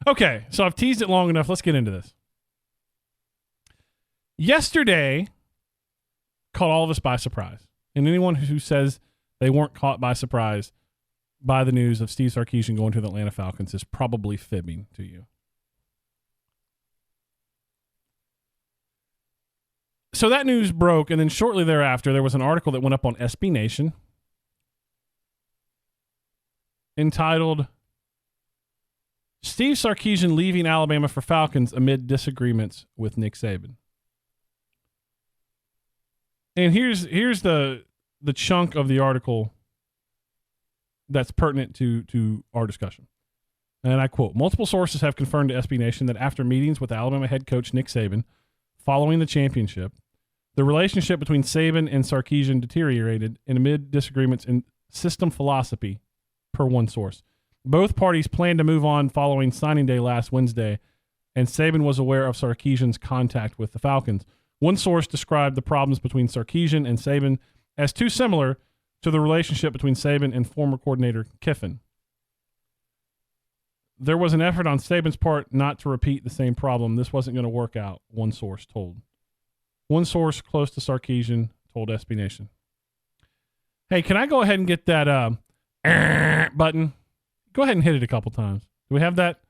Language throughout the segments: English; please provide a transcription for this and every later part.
Okay, so I've teased it long enough. Let's get into this. Yesterday caught all of us by surprise. And anyone who says they weren't caught by surprise by the news of Steve Sarkisian going to the Atlanta Falcons is probably fibbing to you. So that news broke, and then shortly thereafter, there was an article that went up on SB Nation entitled, Steve Sarkisian leaving Alabama for Falcons amid disagreements with Nick Saban. And here's the chunk of the article that's pertinent to our discussion. And I quote, multiple sources have confirmed to SB Nation that after meetings with Alabama head coach Nick Saban following the championship, the relationship between Saban and Sarkisian deteriorated amid disagreements in system philosophy, per one source. Both parties planned to move on following signing day last Wednesday, and Saban was aware of Sarkisian's contact with the Falcons. One source described the problems between Sarkisian and Saban as too similar to the relationship between Saban and former coordinator Kiffin. There was an effort on Saban's part not to repeat the same problem. This wasn't going to work out, one source told. One source close to Sarkisian told SB Nation. Hey, can I go ahead and get that button? Go ahead and hit it a couple times. Do we have that?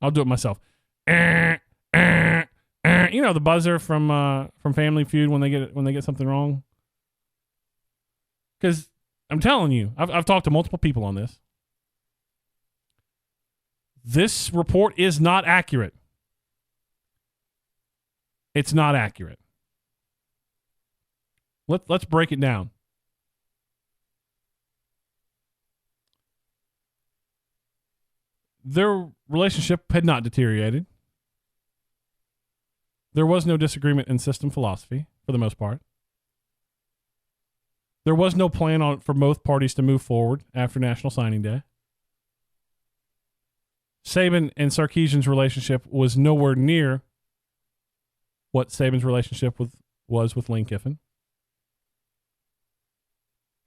I'll do it myself. You know the buzzer from Family Feud when they get something wrong. Because I'm telling you, I've talked to multiple people on this. This report is not accurate. It's not accurate. Let's break it down. Their relationship had not deteriorated. There was no disagreement in system philosophy, for the most part. There was no plan for both parties to move forward after National Signing Day. Saban and Sarkisian's relationship was nowhere near what Saban's relationship was with Lane Kiffin.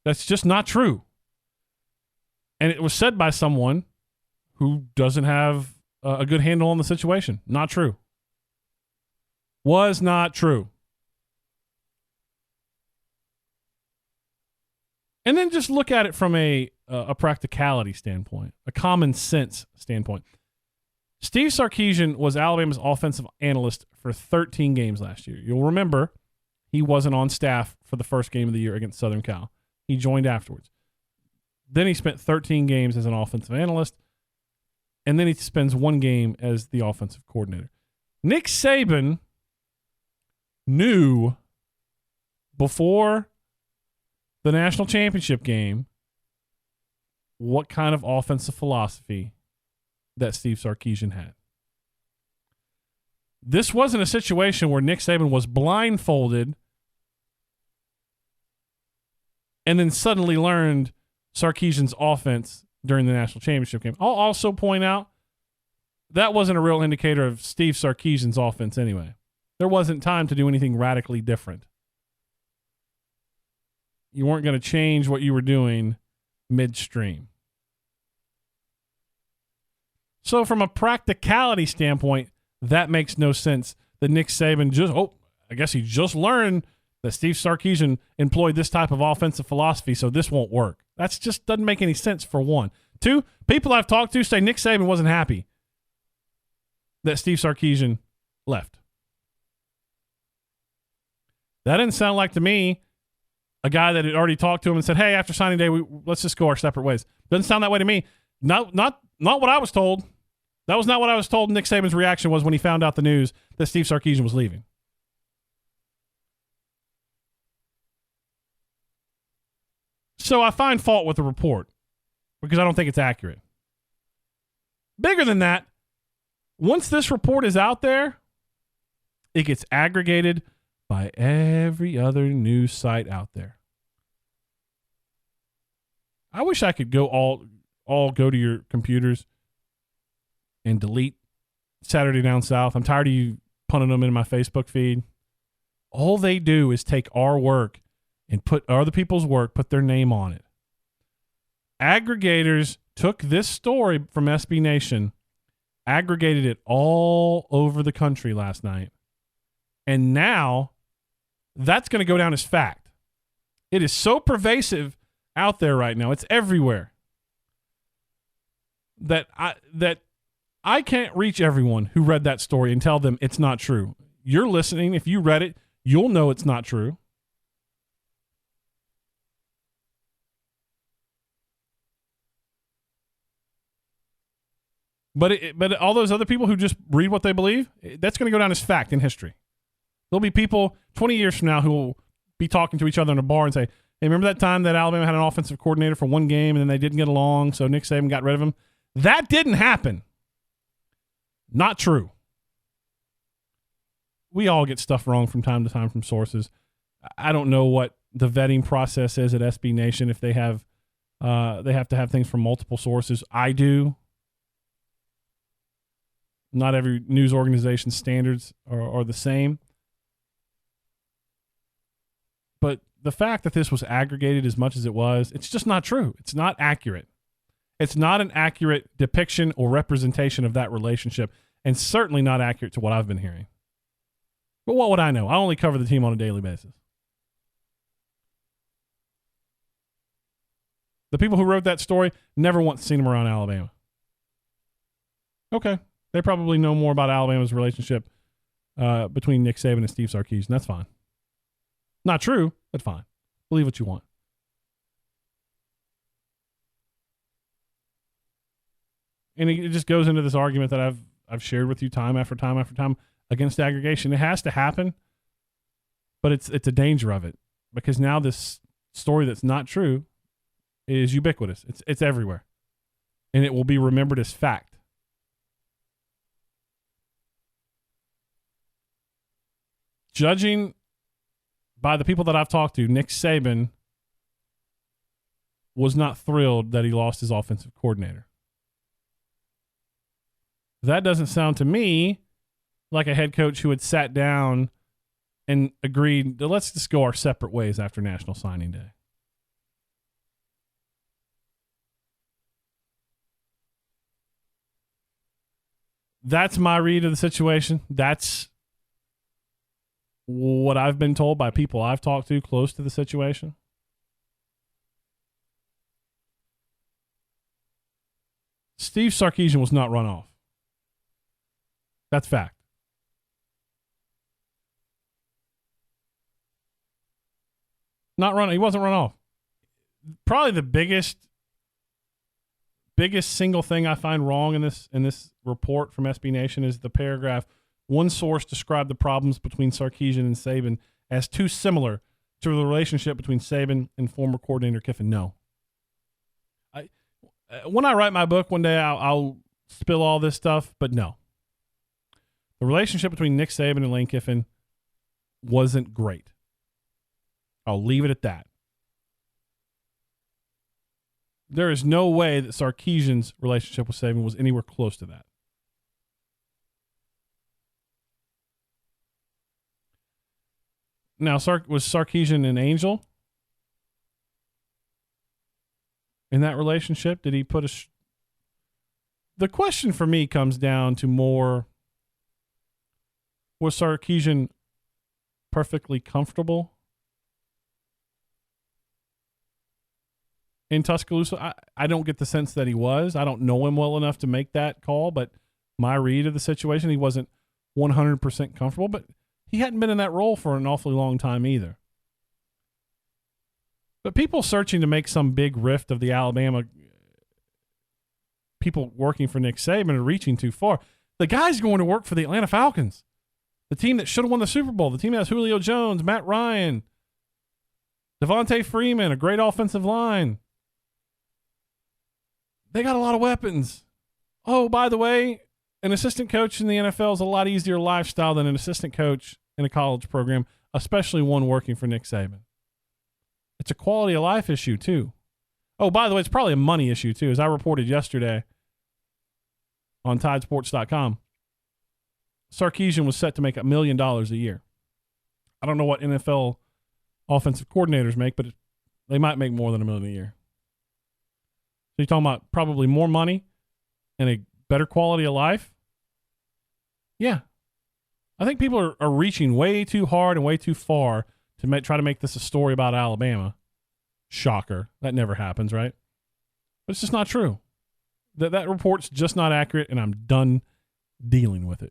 That's just not true. And it was said by someone who doesn't have a good handle on the situation. Not true. Was not true. And then just look at it from a practicality standpoint, a common sense standpoint. Steve Sarkisian was Alabama's offensive analyst for 13 games last year. You'll remember he wasn't on staff for the first game of the year against Southern Cal. He joined afterwards. Then he spent 13 games as an offensive analyst, and then he spends one game as the offensive coordinator. Nick Saban knew before the national championship game what kind of offensive philosophy that Steve Sarkisian had. This wasn't a situation where Nick Saban was blindfolded and then suddenly learned Sarkisian's offense during the national championship game. I'll also point out that wasn't a real indicator of Steve Sarkisian's offense anyway. There wasn't time to do anything radically different. You weren't going to change what you were doing midstream. So from a practicality standpoint, that makes no sense that Nick Saban I guess he just learned that Steve Sarkisian employed this type of offensive philosophy, so this won't work. That just doesn't make any sense, for one. Two, people I've talked to say Nick Saban wasn't happy that Steve Sarkisian left. That didn't sound like to me a guy that had already talked to him and said, hey, after signing day, let's just go our separate ways. Doesn't sound that way to me. Not what I was told. That was not what I was told Nick Saban's reaction was when he found out the news that Steve Sarkisian was leaving. So I find fault with the report because I don't think it's accurate. Bigger than that, once this report is out there, it gets aggregated by every other news site out there. I wish I could go all go to your computers and delete Saturday Down South. I'm tired of you punting them in my Facebook feed. All they do is take our work and put other people's work, put their name on it. Aggregators took this story from SB Nation, aggregated it all over the country last night, and now that's going to go down as fact. It is so pervasive out there right now. It's everywhere. That I can't reach everyone who read that story and tell them it's not true. You're listening. If you read it, you'll know it's not true. But all those other people who just read what they believe, that's going to go down as fact in history. There'll be people 20 years from now who will be talking to each other in a bar and say, hey, remember that time that Alabama had an offensive coordinator for one game and then they didn't get along, so Nick Saban got rid of him? That didn't happen. Not true. We all get stuff wrong from time to time from sources. I don't know what the vetting process is at SB Nation, if they have to have things from multiple sources. I do. Not every news organization's standards are the same. But the fact that this was aggregated as much as it was, it's just not true. It's not accurate. It's not an accurate depiction or representation of that relationship, and certainly not accurate to what I've been hearing. But what would I know? I only cover the team on a daily basis. The people who wrote that story never once seen him around Alabama. Okay. They probably know more about Alabama's relationship between Nick Saban and Steve Sarkisian. That's fine. Not true, but fine. Believe what you want. And it just goes into this argument that I've shared with you time after time after time against aggregation. It has to happen, but it's a danger of it, because now this story that's not true is ubiquitous. It's everywhere, and it will be remembered as fact. Judging by the people that I've talked to, Nick Saban was not thrilled that he lost his offensive coordinator. That doesn't sound to me like a head coach who had sat down and agreed that let's just go our separate ways after National Signing Day. That's my read of the situation. That's what I've been told by people I've talked to close to the situation. Steve Sarkisian was not run off. That's fact. He wasn't run off. Probably the biggest single thing I find wrong in this report from SB Nation is the paragraph, one source described the problems between Sarkisian and Saban as too similar to the relationship between Saban and former coordinator Kiffin. No. When I write my book one day, I'll spill all this stuff, but no. The relationship between Nick Saban and Lane Kiffin wasn't great. I'll leave it at that. There is no way that Sarkisian's relationship with Saban was anywhere close to that. Now, was Sarkisian an angel in that relationship? Did he put the question for me comes down to more, was Sarkisian perfectly comfortable in Tuscaloosa? I don't get the sense that he was. I don't know him well enough to make that call, but my read of the situation, he wasn't 100% comfortable, but he hadn't been in that role for an awfully long time either. But people searching to make some big rift of the Alabama people working for Nick Saban are reaching too far. The guy's going to work for the Atlanta Falcons, the team that should have won the Super Bowl, the team that has Julio Jones, Matt Ryan, Devontae Freeman, a great offensive line. They got a lot of weapons. Oh, by the way, an assistant coach in the NFL is a lot easier lifestyle than an assistant coach in a college program, especially one working for Nick Saban. It's a quality of life issue, too. Oh, by the way, it's probably a money issue, too. As I reported yesterday on Tidesports.com, Sarkisian was set to make $1 million a year. I don't know what NFL offensive coordinators make, but they might make more than $1 million a year. So you're talking about probably more money and a better quality of life? Yeah. I think people are reaching way too hard and way too far to try to make this a story about Alabama. Shocker. That never happens, right? But it's just not true. That report's just not accurate, and I'm done dealing with it.